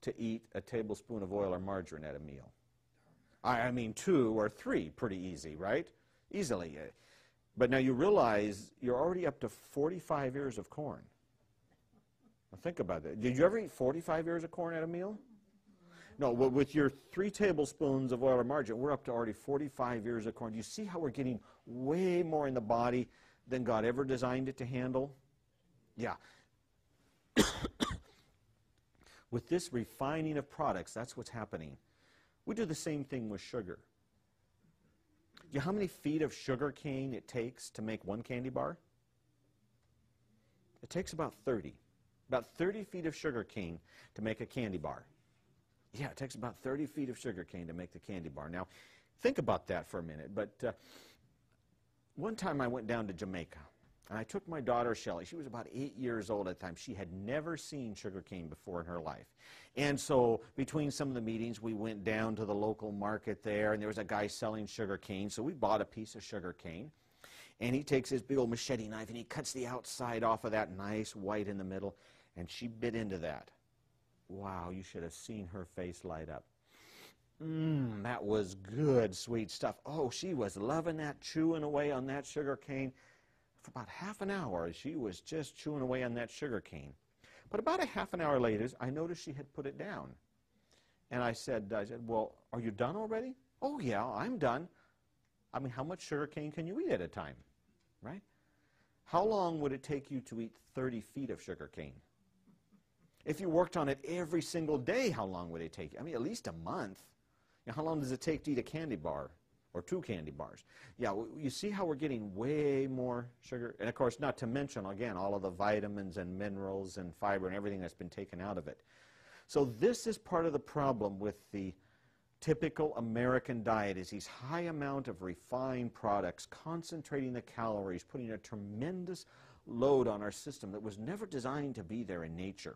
to eat a tablespoon of oil or margarine at a meal? I mean 2 or 3, pretty easy, right? Easily. But now you realize you're already up to 45 ears of corn. Now think about that. Did you ever eat 45 ears of corn at a meal? No, with your 3 tablespoons of oil or margarine, we're up to already 45 ears of corn. Do you see how we're getting way more in the body than God ever designed it to handle? Yeah. With this refining of products, that's what's happening. We do the same thing with sugar. Do you know how many feet of sugar cane it takes to make 1 candy bar? It takes about 30. About 30 feet of sugar cane to make a candy bar. Yeah, it takes about 30 feet of sugar cane to make the candy bar. Now, think about that for a minute. But one time I went down to Jamaica, and I took my daughter, Shelley. She was about 8 years old at the time. She had never seen sugar cane before in her life. And so between some of the meetings, we went down to the local market there, and there was a guy selling sugar cane. So we bought a piece of sugar cane. And he takes his big old machete knife, and he cuts the outside off of that nice white in the middle, and she bit into that. Wow, you should have seen her face light up. That was good, sweet stuff. Oh, she was loving that, chewing away on that sugar cane. For about half an hour, she was just chewing away on that sugar cane. But about a half an hour later, I noticed she had put it down. And I said, well, are you done already? Oh, yeah, I'm done. I mean, how much sugar cane can you eat at a time, right? How long would it take you to eat 30 feet of sugar cane? If you worked on it every single day, how long would it take you? I mean, at least a month. You know, how long does it take to eat a candy bar or 2 candy bars? Yeah, you see how we're getting way more sugar? And, of course, not to mention, again, all of the vitamins and minerals and fiber and everything that's been taken out of it. So this is part of the problem with the typical American diet, is these high amount of refined products, concentrating the calories, putting a tremendous load on our system that was never designed to be there in nature.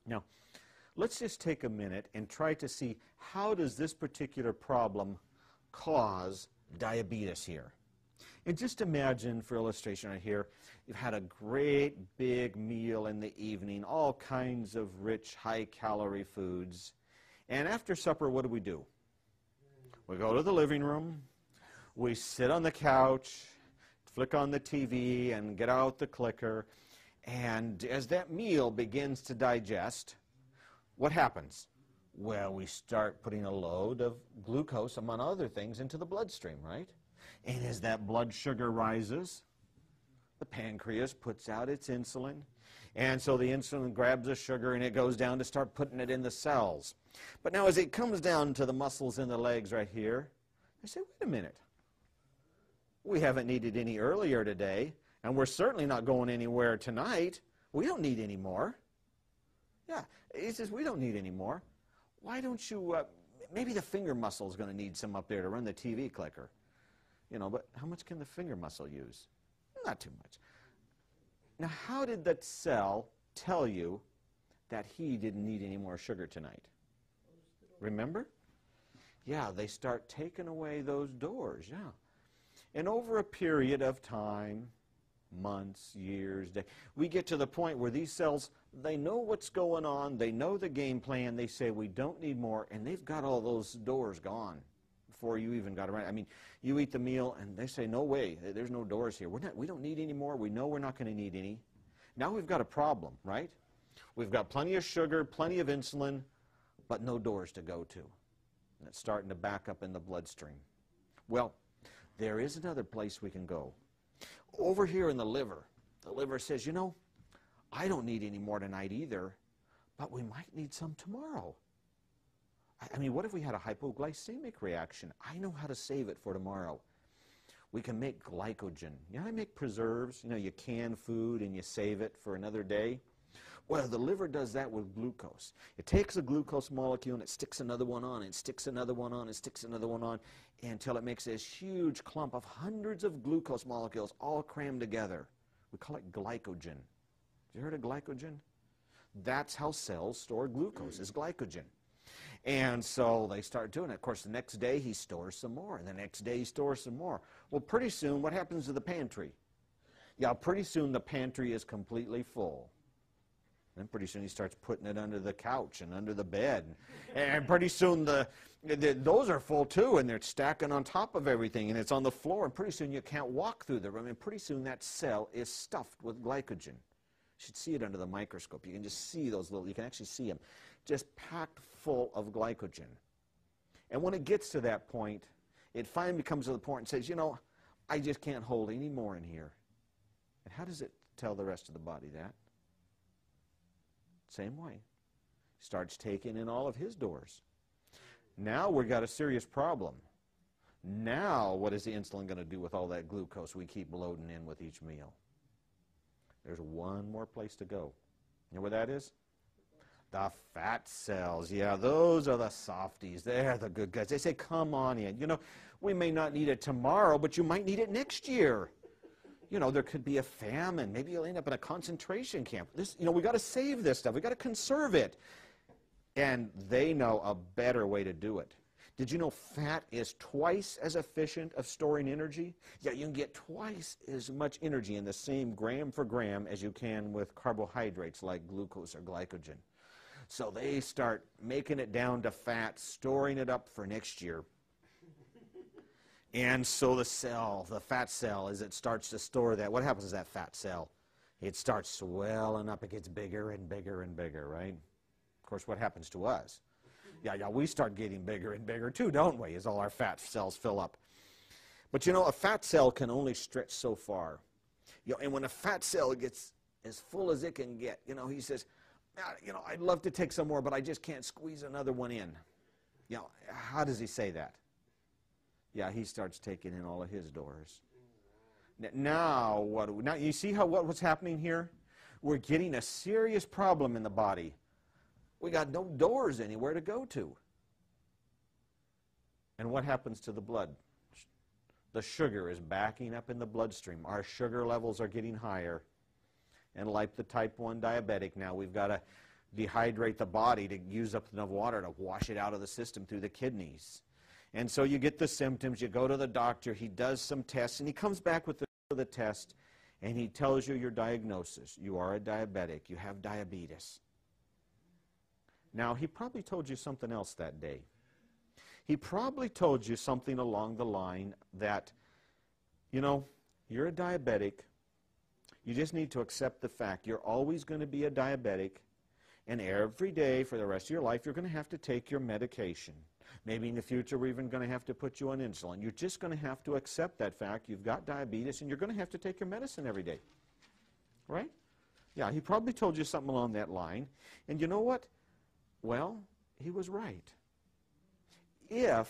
Now, let's just take a minute and try to see how does this particular problem cause diabetes here. And just imagine, for illustration right here, you've had a great big meal in the evening, all kinds of rich, high-calorie foods. And after supper, what do? We go to the living room, we sit on the couch, flick on the TV, and get out the clicker. And as that meal begins to digest, what happens? Well, we start putting a load of glucose, among other things, into the bloodstream, right? And as that blood sugar rises, the pancreas puts out its insulin. And so the insulin grabs the sugar and it goes down to start putting it in the cells. But now as it comes down to the muscles in the legs right here, they say, wait a minute. We haven't needed any earlier today, and we're certainly not going anywhere tonight. We don't need any more. Yeah, he says, we don't need any more. Why don't you, maybe the finger muscle is going to need some up there to run the TV clicker. You know, but how much can the finger muscle use? Not too much. Now, how did that cell tell you that he didn't need any more sugar tonight? Remember? Yeah, they start taking away those doors, yeah. And over a period of time, months, years, days, we get to the point where these cells, they know what's going on, they know the game plan, they say we don't need more, and they've got all those doors gone before you even got around. I mean, you eat the meal and they say, no way, there's no doors here. We don't need any more. We know we're not going to need any. Now we've got a problem, right? We've got plenty of sugar, plenty of insulin, but no doors to go to. And it's starting to back up in the bloodstream. Well, there is another place we can go. Over here in the liver says, you know, I don't need any more tonight either, but we might need some tomorrow. I mean, what if we had a hypoglycemic reaction? I know how to save it for tomorrow. We can make glycogen. You know, I make preserves. You know, you can food and you save it for another day. Well, the liver does that with glucose. It takes a glucose molecule and it sticks another one on, and sticks another one on, and sticks another one on, until it makes this huge clump of hundreds of glucose molecules all crammed together. We call it glycogen. Have you heard of glycogen? That's how cells store glucose, is glycogen. And so they start doing it. Of course, the next day he stores some more, and the next day he stores some more. Well, pretty soon, what happens to the pantry? Yeah, pretty soon the pantry is completely full. Then pretty soon he starts putting it under the couch and under the bed. And pretty soon those are full too, and they're stacking on top of everything, and it's on the floor, and pretty soon you can't walk through the room, and pretty soon that cell is stuffed with glycogen. You should see it under the microscope. You can just see those little, you can actually see them, just packed full of glycogen. And when it gets to that point, it finally becomes to the point and says, you know, I just can't hold any more in here. And how does it tell the rest of the body that? Same way. Starts taking in all of his doors. Now we've got a serious problem. Now what is the insulin going to do with all that glucose we keep loading in with each meal? There's one more place to go. You know where that is? The fat cells. Yeah, those are the softies. They're the good guys. They say, come on in. You know, we may not need it tomorrow, but you might need it next year. You know, there could be a famine. Maybe you'll end up in a concentration camp. This, you know, we got to save this stuff. We got to conserve it. And they know a better way to do it. Did you know fat is twice as efficient of storing energy? Yeah, you can get twice as much energy in the same gram for gram as you can with carbohydrates like glucose or glycogen. So they start making it down to fat, storing it up for next year. And so the cell, the fat cell, as it starts to store that, what happens to that fat cell? It starts swelling up. It gets bigger and bigger and bigger, right? Of course, what happens to us? Yeah, we start getting bigger and bigger too, don't we, as all our fat cells fill up. But you know, a fat cell can only stretch so far. You know, and when a fat cell gets as full as it can get, you know, he says, you know, I'd love to take some more, but I just can't squeeze another one in. You know, how does he say that? Yeah, he starts taking in all of his doors. Now, now you see what's happening here? We're getting a serious problem in the body. We got no doors anywhere to go to. And what happens to the blood? The sugar is backing up in the bloodstream. Our sugar levels are getting higher. And like the type 1 diabetic now, we've got to dehydrate the body to use up enough water to wash it out of the system through the kidneys. And so you get the symptoms, you go to the doctor, he does some tests, and he comes back with the test, and he tells you your diagnosis. You are a diabetic. You have diabetes. Now, he probably told you something else that day. He probably told you something along the line that, you know, you're a diabetic. You just need to accept the fact you're always going to be a diabetic, and every day for the rest of your life you're going to have to take your medication. Maybe in the future we're even going to have to put you on insulin. You're just going to have to accept that fact. You've got diabetes, and you're going to have to take your medicine every day. Right? Yeah, he probably told you something along that line. And you know what? Well, he was right. If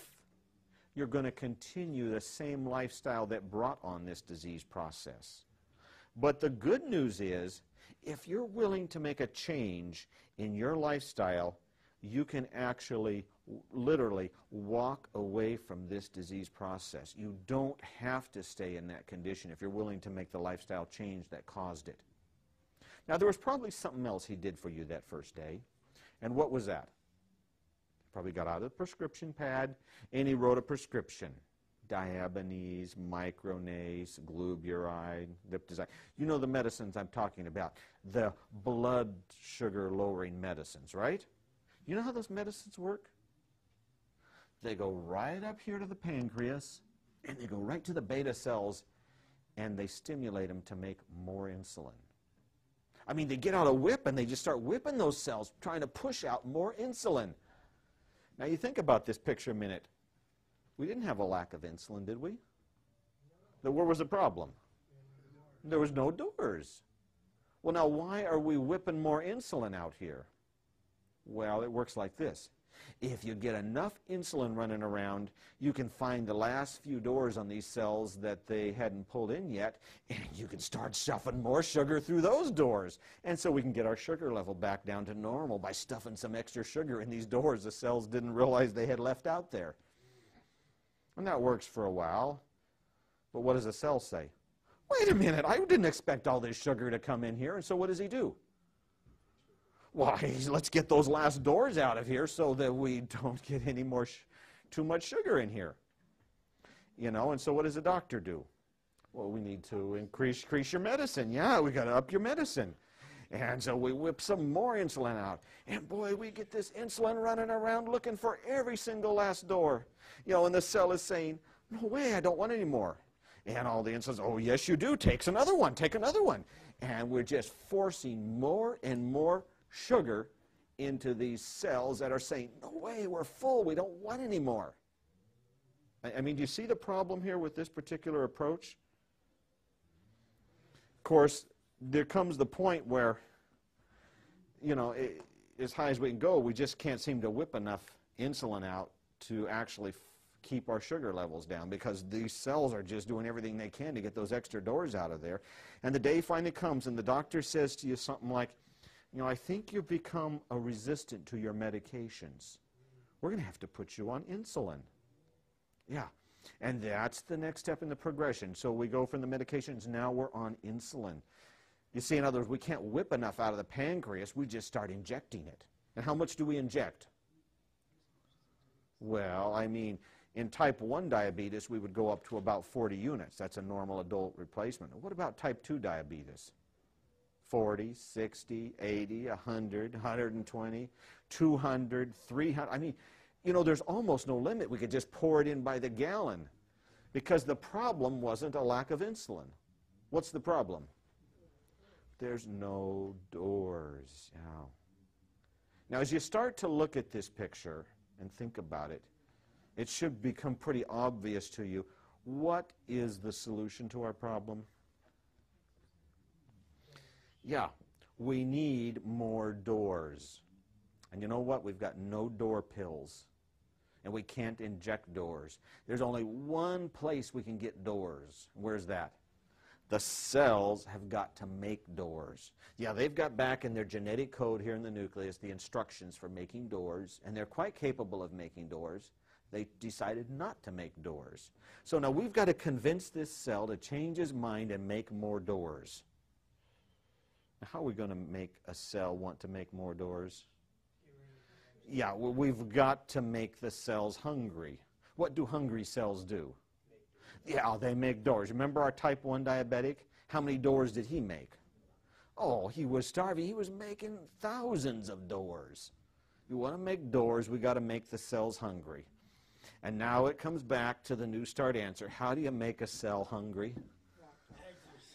you're going to continue the same lifestyle that brought on this disease process. But the good news is, if you're willing to make a change in your lifestyle, you can actually literally walk away from this disease process. You don't have to stay in that condition if you're willing to make the lifestyle change that caused it. Now, there was probably something else he did for you that first day. And what was that? Probably got out a prescription pad, and he wrote a prescription. Diabetes, micronase, gluburide, liptizide. You know the medicines I'm talking about. The blood sugar lowering medicines, right? You know how those medicines work? They go right up here to the pancreas, and they go right to the beta cells, and they stimulate them to make more insulin. I mean, they get out a whip, and they just start whipping those cells, trying to push out more insulin. Now, you think about this picture a minute. We didn't have a lack of insulin, did we? Where was the problem? There was no doors. Well, now, why are we whipping more insulin out here? Well, it works like this. If you get enough insulin running around, you can find the last few doors on these cells that they hadn't pulled in yet, and you can start stuffing more sugar through those doors. And so we can get our sugar level back down to normal by stuffing some extra sugar in these doors the cells didn't realize they had left out there. And that works for a while. But what does the cell say? Wait a minute, I didn't expect all this sugar to come in here. And so what does he do? Why, let's get those last doors out of here so that we don't get any more too much sugar in here. You know, and so what does the doctor do? Well, we need to increase your medicine. Yeah, we got to up your medicine. And so we whip some more insulin out. And boy, we get this insulin running around looking for every single last door. You know, and the cell is saying, no way, I don't want any more. And all the insulin says, oh, yes, you do. Take another one. Take another one. And we're just forcing more and more sugar into these cells that are saying, no way, we're full, we don't want any more. I mean, do you see the problem here with this particular approach? Of course, there comes the point where, you know, as high as we can go, we just can't seem to whip enough insulin out to actually keep our sugar levels down, because these cells are just doing everything they can to get those extra doors out of there. And the day finally comes and the doctor says to you something like, you know, I think you've become resistant to your medications. We're going to have to put you on insulin. Yeah, and that's the next step in the progression. So we go from the medications, now we're on insulin. You see, in other words, we can't whip enough out of the pancreas, we just start injecting it. And how much do we inject? Well, I mean, in type 1 diabetes, we would go up to about 40 units. That's a normal adult replacement. What about type 2 diabetes? 40, 60, 80, 100, 120, 200, 300. I mean, you know, there's almost no limit. We could just pour it in by the gallon, because the problem wasn't a lack of insulin. What's the problem? There's no doors. Yeah. Now, as you start to look at this picture and think about it, it should become pretty obvious to you, what is the solution to our problem? Yeah, we need more doors. And you know what? We've got no door pills. And we can't inject doors. There's only one place we can get doors. Where's that? The cells have got to make doors. Yeah, they've got back in their genetic code here in the nucleus the instructions for making doors, and they're quite capable of making doors. They decided not to make doors. So now we've got to convince this cell to change his mind and make more doors. Now, how are we going to make a cell want to make more doors? Yeah, well, we've got to make the cells hungry. What do hungry cells do? Yeah, they make doors. Remember our type 1 diabetic? How many doors did he make? Oh, he was starving. He was making thousands of doors. You want to make doors, we got to make the cells hungry. And now it comes back to the New Start answer. How do you make a cell hungry?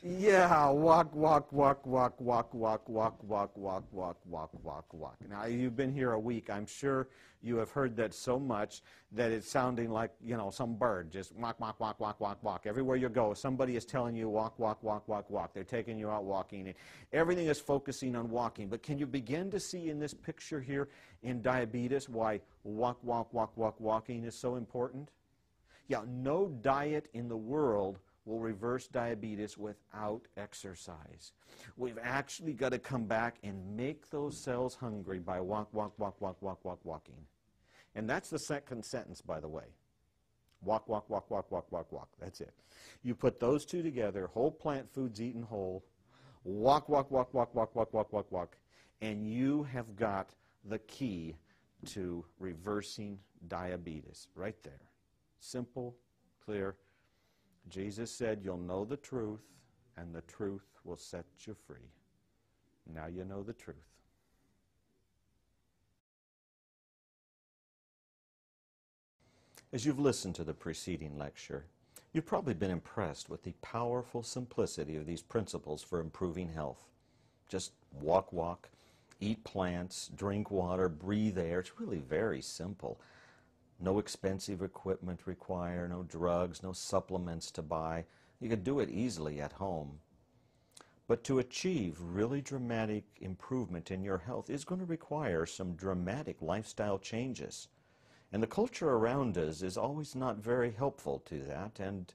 Yeah, walk, walk, walk, walk, walk, walk, walk, walk, walk, walk, walk, walk, walk. Now, you've been here a week. I'm sure you have heard that so much that it's sounding like, you know, some bird. Just walk, walk, walk, walk, walk, walk. Everywhere you go, somebody is telling you walk, walk, walk, walk, walk. They're taking you out walking. And everything is focusing on walking. But can you begin to see in this picture here in diabetes why walk, walk, walk, walk, walking is so important? Yeah, no diet in the world will reverse diabetes without exercise. We've actually got to come back and make those cells hungry by walk, walk, walk, walk, walk, walk, walking. And that's the second sentence, by the way. Walk, walk, walk, walk, walk, walk, walk. That's it. You put those two together, whole plant foods eaten whole, walk, walk, walk, walk, walk, walk, walk, walk, walk, and you have got the key to reversing diabetes right there. Simple, clear. Jesus said, you'll know the truth, and the truth will set you free. Now you know the truth. As you've listened to the preceding lecture, you've probably been impressed with the powerful simplicity of these principles for improving health. Just walk, walk, eat plants, drink water, breathe air. It's really very simple. No expensive equipment required, no drugs, no supplements to buy. You could do it easily at home. But to achieve really dramatic improvement in your health is going to require some dramatic lifestyle changes. And the culture around us is always not very helpful to that. And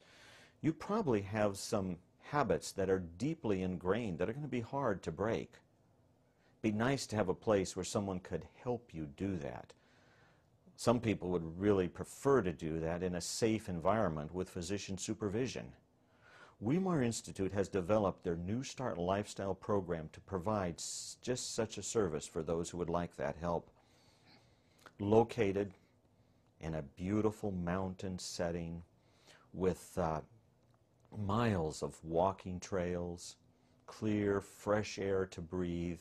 you probably have some habits that are deeply ingrained that are going to be hard to break. It'd be nice to have a place where someone could help you do that. Some people would really prefer to do that in a safe environment with physician supervision. Weimar Institute has developed their New Start lifestyle program to provide just such a service for those who would like that help. Located in a beautiful mountain setting with miles of walking trails, clear, fresh air to breathe,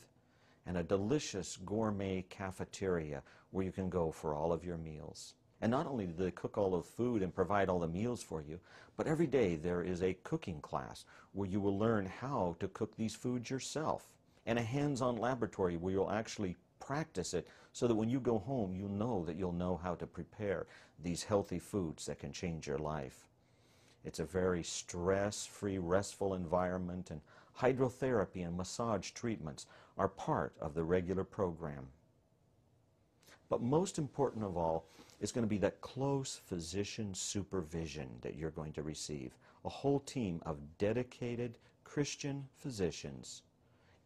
and a delicious gourmet cafeteria where you can go for all of your meals. And not only do they cook all the food and provide all the meals for you, but every day there is a cooking class where you will learn how to cook these foods yourself, and a hands-on laboratory where you'll actually practice it so that when you go home you'll know how to prepare these healthy foods that can change your life. It's a very stress-free, restful environment, and hydrotherapy and massage treatments are part of the regular program. But most important of all is going to be that close physician supervision that you're going to receive. A whole team of dedicated Christian physicians,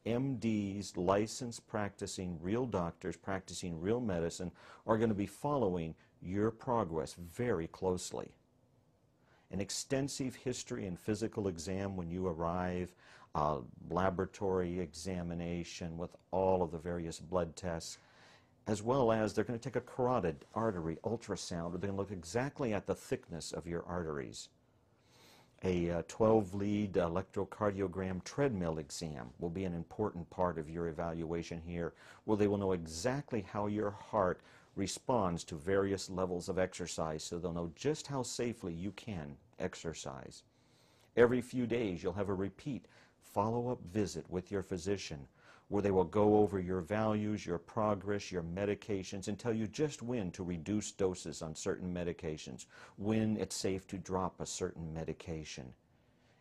MDs, licensed practicing real doctors, practicing real medicine, are going to be following your progress very closely. An extensive history and physical exam when you arrive, a laboratory examination with all of the various blood tests, as well as they're going to take a carotid artery ultrasound. They're going to look exactly at the thickness of your arteries. A 12-lead electrocardiogram treadmill exam will be an important part of your evaluation here, where they will know exactly how your heart responds to various levels of exercise, so they'll know just how safely you can exercise. Every few days you'll have a repeat follow-up visit with your physician, where they will go over your values, your progress, your medications, and tell you just when to reduce doses on certain medications, when it's safe to drop a certain medication.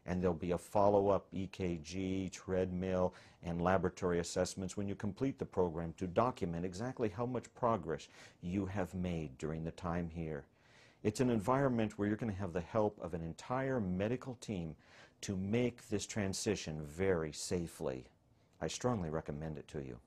And there'll be a follow-up EKG, treadmill, and laboratory assessments when you complete the program to document exactly how much progress you have made during the time here. It's an environment where you're going to have the help of an entire medical team to make this transition very safely. I strongly recommend it to you.